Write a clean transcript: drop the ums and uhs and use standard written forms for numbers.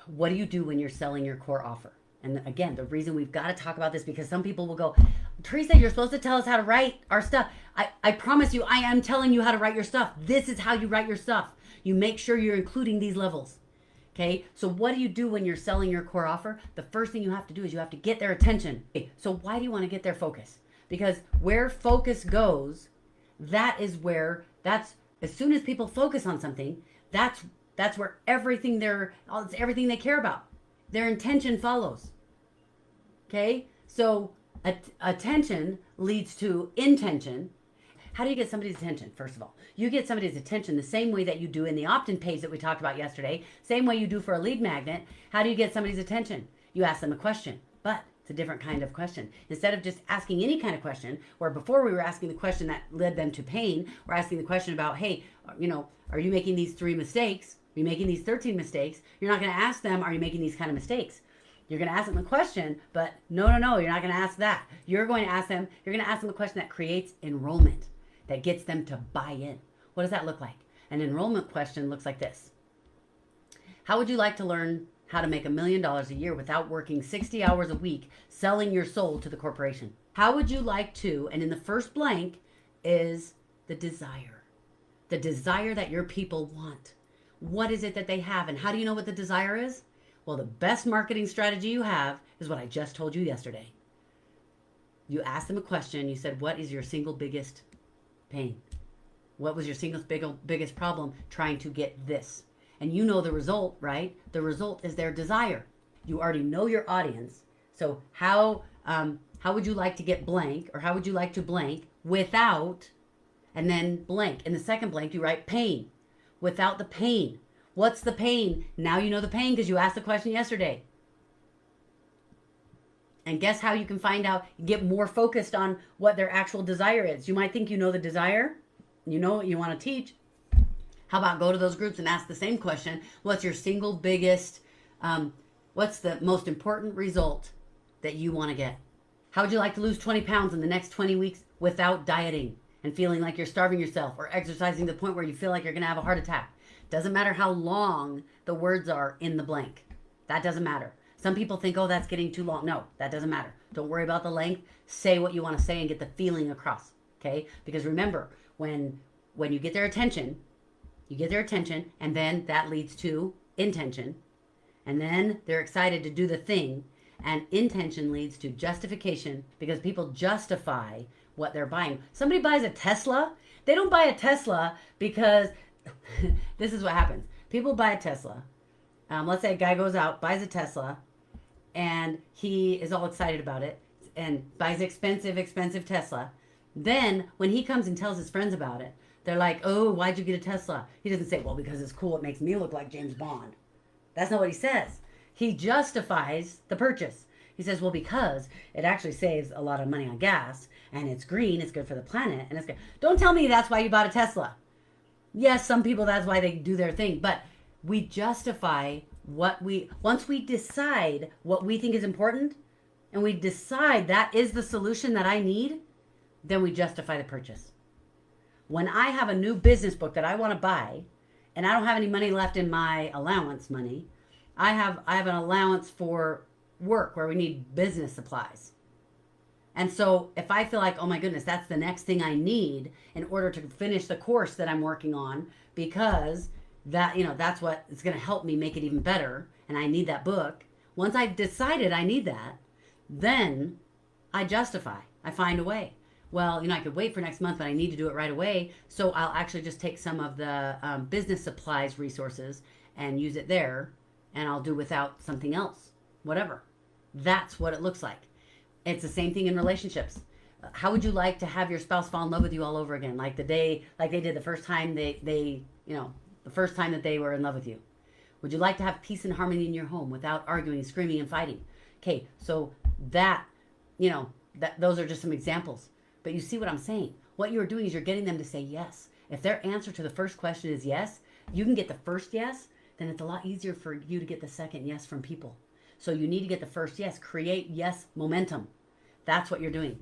What do you do when you're selling your core offer? And again, the reason we've got to talk about this because some people will go, Teresa, you're supposed to tell us how to write our stuff. I promise you, I am telling you how to write your stuff. This is how you write your stuff. You make sure you're including these levels. Okay, so what do you do when you're selling your core offer? The first thing you have to do is you have to get their attention. Okay, so why do you want to get their focus? Because where focus goes, that is where, that's, as soon as people focus on something, that's where it's everything they care about. Their intention follows. Okay, so attention leads to intention. How do you get somebody's attention? First of all, you get somebody's attention the same way that you do in the opt-in page that we talked about yesterday, same way you do for a lead magnet. How do you get somebody's attention? You ask them a question, but it's a different kind of question. Instead of just asking any kind of question, where before we were asking the question that led them to pain, we're asking the question about, hey, are you making these 3 mistakes? Are you making these 13 mistakes? You're not going to ask them, are you making these kind of mistakes? You're going to ask them the question, but no, you're not going to ask that. You're going to ask them a question that creates enrollment, that gets them to buy in. What does that look like? An enrollment question looks like this. How would you like to learn how to make $1 million a year without working 60 hours a week selling your soul to the corporation? How would you like to, and in the first blank is the desire that your people want. What is it that they have, and how do you know what the desire is? Well, the best marketing strategy you have is what I just told you yesterday. You asked them a question. You said, what is your single biggest pain? What was your single biggest problem trying to get this? And you know the result, right? The result is their desire. You already know your audience. So how would you like to get blank, or how would you like to blank without, and then blank. In the second blank, you write pain. Without the pain. What's the pain? Now you know the pain because you asked the question yesterday. And guess how you can find out, get more focused on what their actual desire is. You might think you know the desire. You know what you want to teach. How about go to those groups and ask the same question. What's your single biggest, what's the most important result that you want to get? How would you like to lose 20 pounds in the next 20 weeks without dieting and feeling like you're starving yourself, or exercising to the point where you feel like you're going to have a heart attack? Doesn't matter how long the words are in the blank. That doesn't matter. Some people think, oh, that's getting too long. No, that doesn't matter. Don't worry about the length. Say what you want to say and get the feeling across. Okay? Because remember, when you get their attention, and then that leads to intention, and then they're excited to do the thing, and intention leads to justification, because people justify what they're buying. Somebody buys a Tesla. They don't buy a Tesla because this is what happens. People buy a Tesla. Let's say a guy goes out, buys a Tesla, and he is all excited about it and buys an expensive Tesla. Then when he comes and tells his friends about it, they're like, oh, why'd you get a Tesla? He doesn't say, well, because it's cool. It makes me look like James Bond. That's not what he says. He justifies the purchase. He says, well, because it actually saves a lot of money on gas, and it's green, it's good for the planet, and it's good. Don't tell me that's why you bought a Tesla. Yes, some people, that's why they do their thing, but we justify once we decide what we think is important, and we decide that is the solution that I need, then we justify the purchase. When I have a new business book that I want to buy, and I don't have any money left in my allowance money, I have an allowance for work where we need business supplies. And so if I feel like, oh my goodness, that's the next thing I need in order to finish the course that I'm working on, because that, that's what is going to help me make it even better, and I need that book. Once I've decided I need that, then I justify. I find a way. Well, I could wait for next month, but I need to do it right away. So I'll actually just take some of the business supplies resources and use it there, and I'll do without something else, whatever. That's what it looks like. It's the same thing in relationships. How would you like to have your spouse fall in love with you all over again, like they did the first time the first time that they were in love with you? Would you like to have peace and harmony in your home without arguing, screaming, and fighting? Okay, so those are just some examples. But you see what I'm saying? What you're doing is you're getting them to say yes. If their answer to the first question is yes, you can get the first yes, then it's a lot easier for you to get the second yes from people. So you need to get the first yes. Create yes momentum. That's what you're doing.